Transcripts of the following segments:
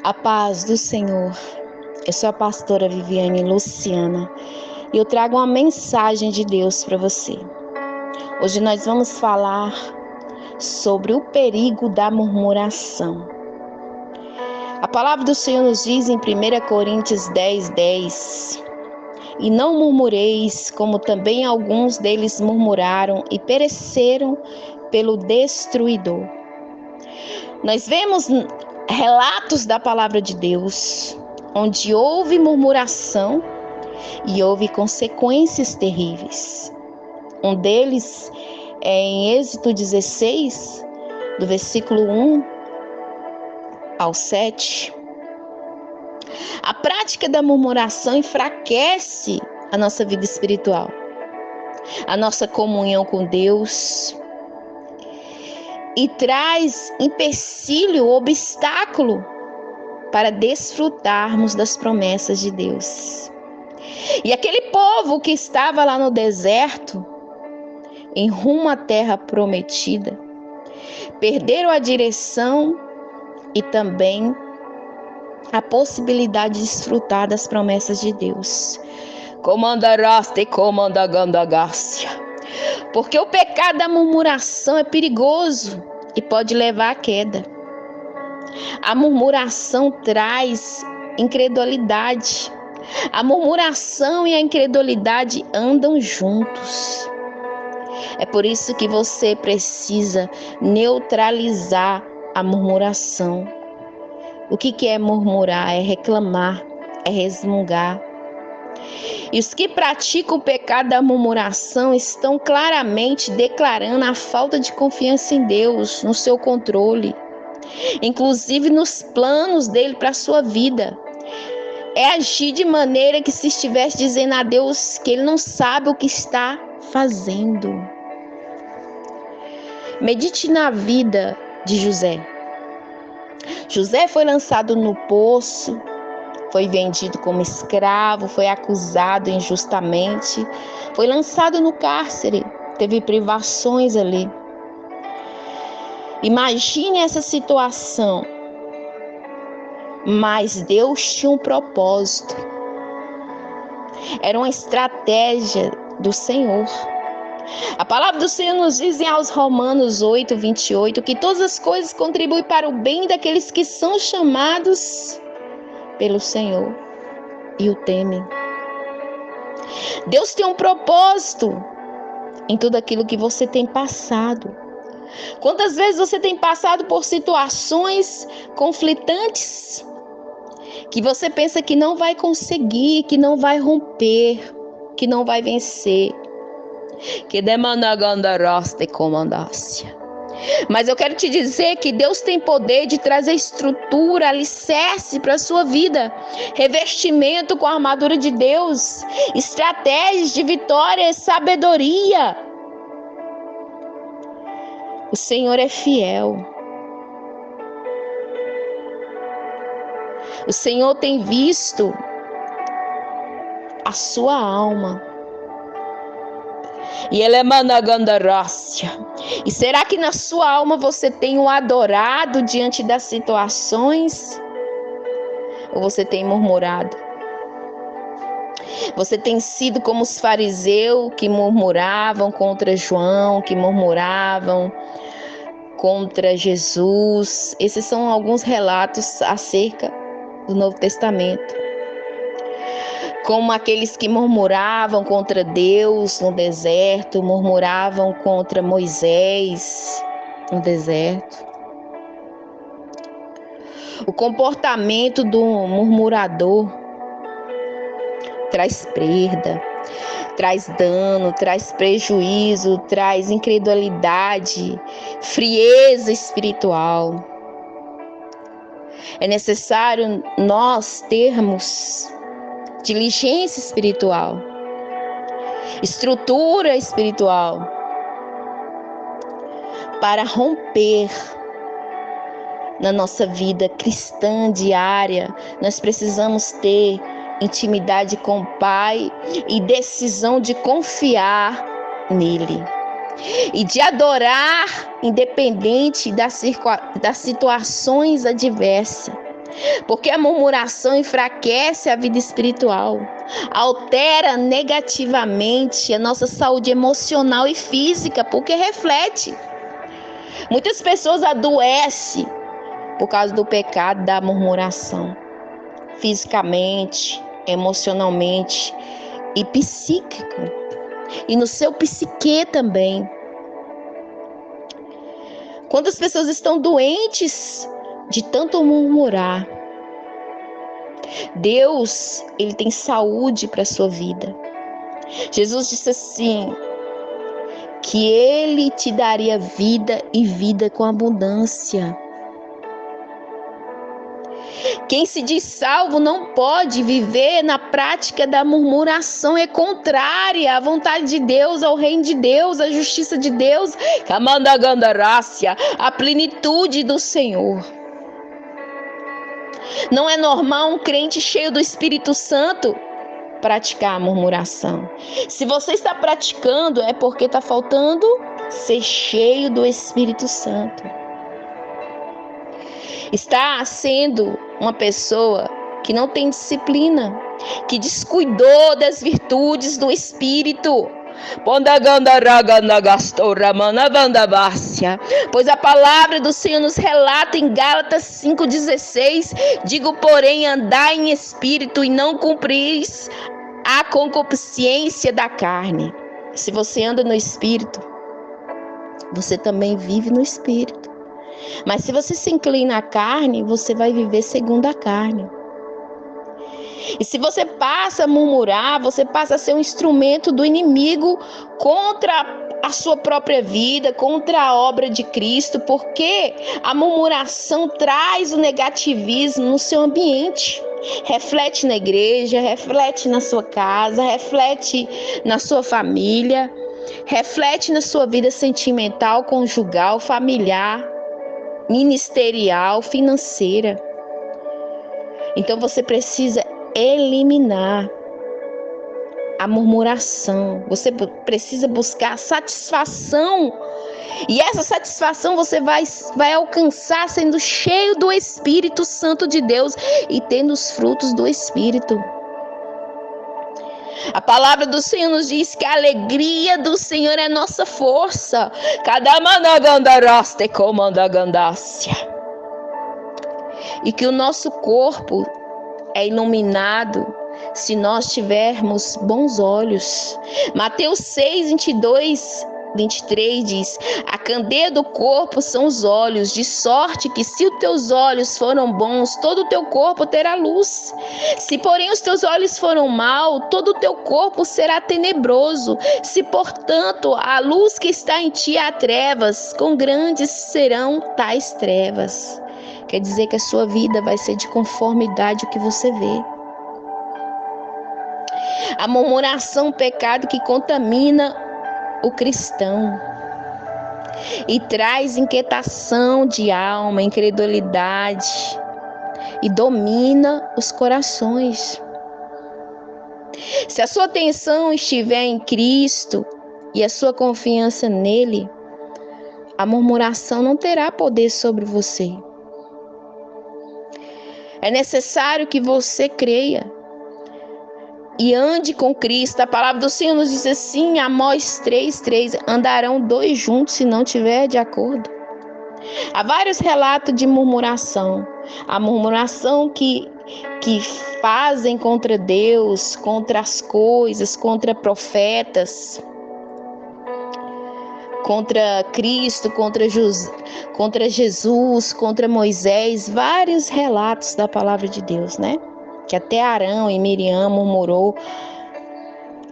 A paz do Senhor. Eu sou a pastora Viviane Luciana e eu trago uma mensagem de Deus para você. Hoje nós vamos falar sobre o perigo da murmuração. A palavra do Senhor nos diz em 1 Coríntios 10:10: E não murmureis, como também alguns deles murmuraram e pereceram pelo destruidor. Nós vemos relatos da palavra de Deus, onde houve murmuração e houve consequências terríveis. Um deles é em Êxodo 16, do versículo 1 ao 7. A prática da murmuração enfraquece a nossa vida espiritual, a nossa comunhão com Deus, e traz empecilho, obstáculo para desfrutarmos das promessas de Deus. E aquele povo que estava lá no deserto, em rumo à terra prometida, perderam a direção e também a possibilidade de desfrutar das promessas de Deus. Comandaraste e comandagandagácia. Porque o pecado da murmuração é perigoso e pode levar à queda. A murmuração traz incredulidade. A murmuração e a incredulidade andam juntos. É por isso que você precisa neutralizar a murmuração. O que é murmurar? É reclamar, é resmungar. E os que praticam o pecado da murmuração estão claramente declarando a falta de confiança em Deus, no seu controle, inclusive nos planos dele para a sua vida. É agir de maneira que se estivesse dizendo a Deus que ele não sabe o que está fazendo. Medite na vida de José. José foi lançado no poço, foi vendido como escravo, foi acusado injustamente, foi lançado no cárcere, teve privações ali. Imagine essa situação, mas Deus tinha um propósito, era uma estratégia do Senhor. A palavra do Senhor nos diz aos Romanos 8:28 que todas as coisas contribuem para o bem daqueles que são chamados pelo Senhor e o temem. Deus tem um propósito em tudo aquilo que você tem passado. Quantas vezes você tem passado por situações conflitantes que você pensa que não vai conseguir, que não vai romper, que não vai vencer, que demanda gandarosta e comandácia. Mas eu quero te dizer que Deus tem poder de trazer estrutura, alicerce para a sua vida, revestimento com a armadura de Deus, estratégias de vitória e sabedoria. O Senhor é fiel. O Senhor tem visto a sua alma. E ele é managandarácia. E será que na sua alma você tem o adorado diante das situações? Ou você tem murmurado? Você tem sido como os fariseus que murmuravam contra João, que murmuravam contra Jesus. Esses são alguns relatos acerca do Novo Testamento. Como aqueles que murmuravam contra Deus no deserto, murmuravam contra Moisés no deserto. O comportamento do murmurador traz perda, traz dano, traz prejuízo, traz incredulidade, frieza espiritual. É necessário nós termos diligência espiritual, estrutura espiritual, para romper na nossa vida cristã diária. Nós precisamos ter intimidade com o Pai e decisão de confiar nele e de adorar independente das situações adversas. Porque a murmuração enfraquece a vida espiritual, altera negativamente a nossa saúde emocional e física, porque reflete. Muitas pessoas adoecem por causa do pecado da murmuração, fisicamente, emocionalmente e psíquico, e no seu psique também. Quando as pessoas estão doentes de tanto murmurar, Deus, Ele tem saúde para a sua vida. Jesus disse assim, que Ele te daria vida e vida com abundância. Quem se diz salvo não pode viver na prática da murmuração, é contrária à vontade de Deus, ao reino de Deus, à justiça de Deus, a plenitude do Senhor. Não é normal um crente cheio do Espírito Santo praticar a murmuração. Se você está praticando, é porque está faltando ser cheio do Espírito Santo. Está sendo uma pessoa que não tem disciplina, que descuidou das virtudes do Espírito. Pois a palavra do Senhor nos relata em Gálatas 5,16: digo, porém, andai em espírito e não cumpris a concupiscência da carne. Se você anda no espírito, você também vive no espírito. Mas se você se inclina à carne, você vai viver segundo a carne. E se você passa a murmurar, você passa a ser um instrumento do inimigo contra a sua própria vida, contra a obra de Cristo, porque a murmuração traz o negativismo no seu ambiente. Reflete na igreja, reflete na sua casa, reflete na sua família, reflete na sua vida sentimental, conjugal, familiar, ministerial, financeira. Então você precisa eliminar a murmuração. Você precisa buscar satisfação. E essa satisfação você vai alcançar sendo cheio do Espírito Santo de Deus e tendo os frutos do Espírito. A palavra do Senhor nos diz que a alegria do Senhor é nossa força. E que o nosso corpo é iluminado se nós tivermos bons olhos. Mateus 6, 22, 23 diz: a candeia do corpo são os olhos, de sorte que se os teus olhos foram bons, todo o teu corpo terá luz. Se porém os teus olhos foram maus, todo o teu corpo será tenebroso. Se portanto a luz que está em ti há trevas, quão grandes serão tais trevas. Quer dizer que a sua vida vai ser de conformidade ao que você vê. A murmuração, pecado que contamina o cristão e traz inquietação de alma, incredulidade e domina os corações. Se a sua atenção estiver em Cristo e a sua confiança nele, a murmuração não terá poder sobre você. É necessário que você creia e ande com Cristo. A palavra do Senhor nos diz assim, Amós 3:3, andarão dois juntos se não tiver de acordo. Há vários relatos de murmuração. A murmuração que fazem contra Deus, contra as coisas, contra profetas, contra Cristo, contra Jesus, contra Moisés. Vários relatos da palavra de Deus, né? Que até Arão e Miriam murmurou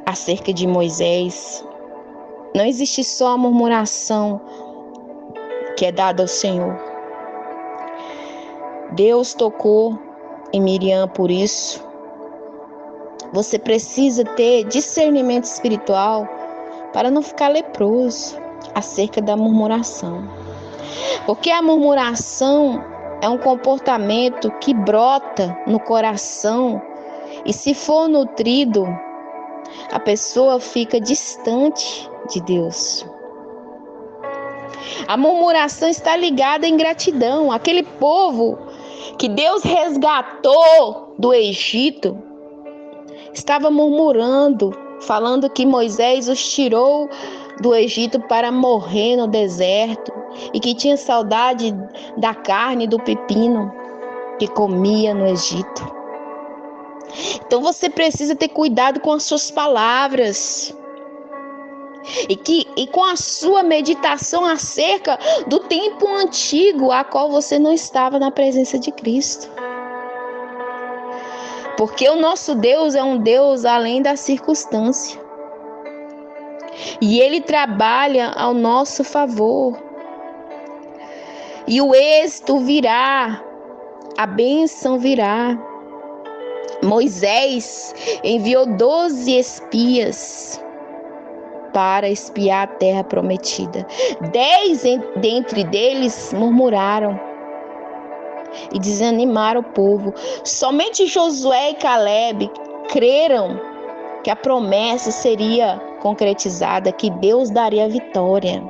acerca de Moisés. Não existe só a murmuração que é dada ao Senhor. Deus tocou em Miriam por isso. Você precisa ter discernimento espiritual para não ficar leproso acerca da murmuração. Porque a murmuração é um comportamento que brota no coração e, se for nutrido, a pessoa fica distante de Deus. A murmuração está ligada à ingratidão. Aquele povo que Deus resgatou do Egito, estava murmurando, falando que Moisés os tirou do Egito para morrer no deserto e que tinha saudade da carne do pepino que comia no Egito. Então você precisa ter cuidado com as suas palavras e com a sua meditação acerca do tempo antigo a qual você não estava na presença de Cristo. Porque o nosso Deus é um Deus além da circunstância. E Ele trabalha ao nosso favor. E o êxito virá, a bênção virá. Moisés enviou 12 espias para espiar a terra prometida. 10 dentre deles murmuraram e desanimaram o povo. Somente Josué e Caleb creram que a promessa seria concretizada, que Deus daria a vitória.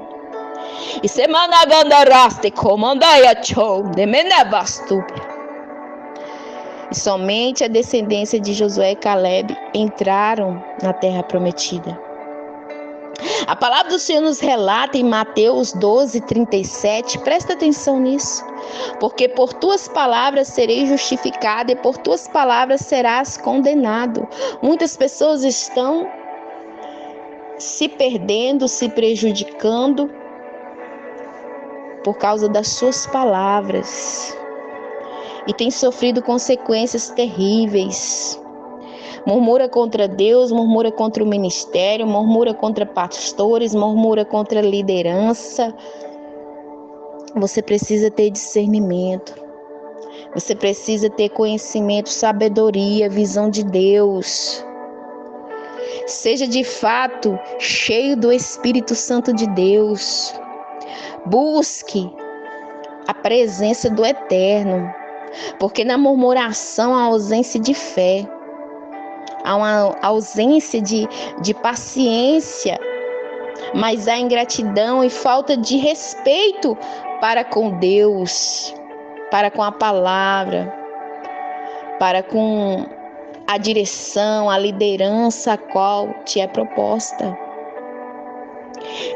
E semana gandaraste comandai a chou de menevastúpia. E somente a descendência de Josué e Caleb entraram na terra prometida. A palavra do Senhor nos relata em Mateus 12:37, presta atenção nisso. Porque por tuas palavras serei justificado e por tuas palavras serás condenado. Muitas pessoas estão se perdendo, se prejudicando por causa das suas palavras. E tem sofrido consequências terríveis. Murmura contra Deus, murmura contra o ministério, murmura contra pastores, murmura contra a liderança. Você precisa ter discernimento. Você precisa ter conhecimento, sabedoria, visão de Deus. Seja de fato cheio do Espírito Santo de Deus. Busque a presença do Eterno. Porque na murmuração há ausência de fé, há uma ausência de paciência, mas há ingratidão e falta de respeito para com Deus, para com a palavra, para com a direção, a liderança a qual te é proposta.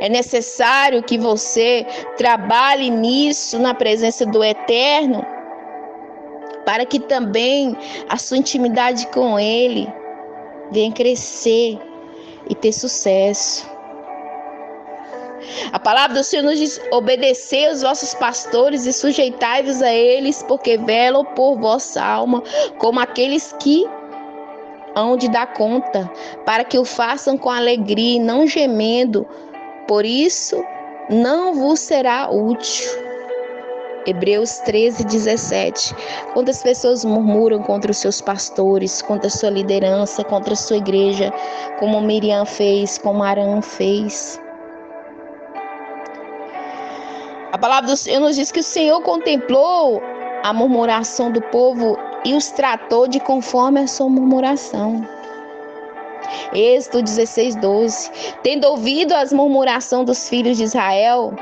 É necessário que você trabalhe nisso na presença do Eterno, para que também a sua intimidade com Ele venha crescer e ter sucesso. A palavra do Senhor nos diz: obedecei aos vossos pastores e sujeitai-vos a eles, porque velam por vossa alma, como aqueles que hão de dar conta, para que o façam com alegria e não gemendo, por isso não vos será útil. Hebreus 13:17. Quantas pessoas murmuram contra os seus pastores, contra a sua liderança, contra a sua igreja, como Miriam fez, como Arão fez. A palavra do Senhor nos diz que o Senhor contemplou a murmuração do povo e os tratou de conforme a sua murmuração. Êxodo 16:12. Tendo ouvido as murmurações dos filhos de Israel,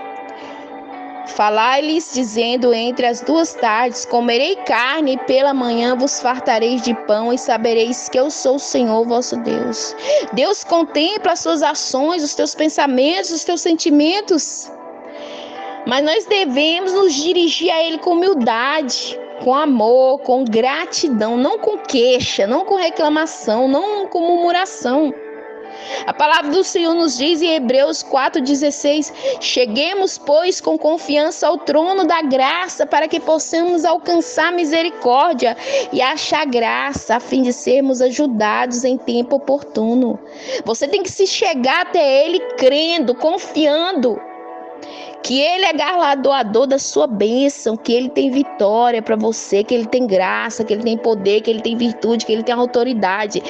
falai-lhes, dizendo: entre as 2 tardes comerei carne, e pela manhã vos fartareis de pão, e sabereis que eu sou o Senhor vosso Deus. Deus contempla as suas ações, os teus pensamentos, os teus sentimentos. Mas nós devemos nos dirigir a Ele com humildade, com amor, com gratidão, não com queixa, não com reclamação, não com murmuração. A palavra do Senhor nos diz em Hebreus 4:16: cheguemos, pois, com confiança ao trono da graça, para que possamos alcançar misericórdia e achar graça, a fim de sermos ajudados em tempo oportuno. Você tem que se chegar até Ele crendo, confiando que Ele é galardoador da sua bênção, que Ele tem vitória para você, que Ele tem graça, que Ele tem poder, que Ele tem virtude, que Ele tem autoridade.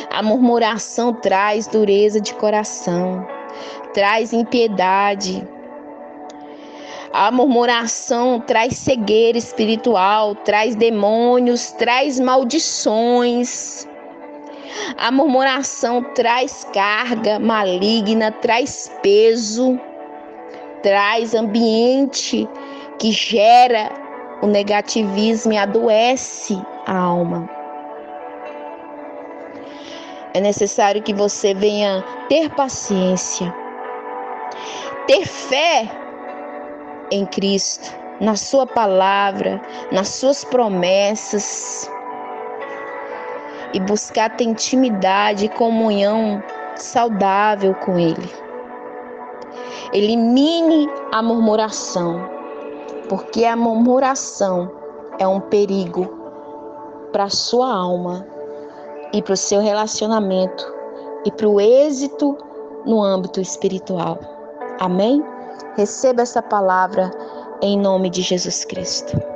A murmuração traz dureza de coração, traz impiedade. A murmuração traz cegueira espiritual, traz demônios, traz maldições. A murmuração traz carga maligna, traz peso. traz ambiente que gera o negativismo e adoece a alma. É necessário que você venha ter paciência, ter fé em Cristo, na sua palavra, nas suas promessas, e buscar ter intimidade e comunhão saudável com Ele. Elimine a murmuração, porque a murmuração é um perigo para a sua alma e para o seu relacionamento e para o êxito no âmbito espiritual. Amém? Receba essa palavra em nome de Jesus Cristo.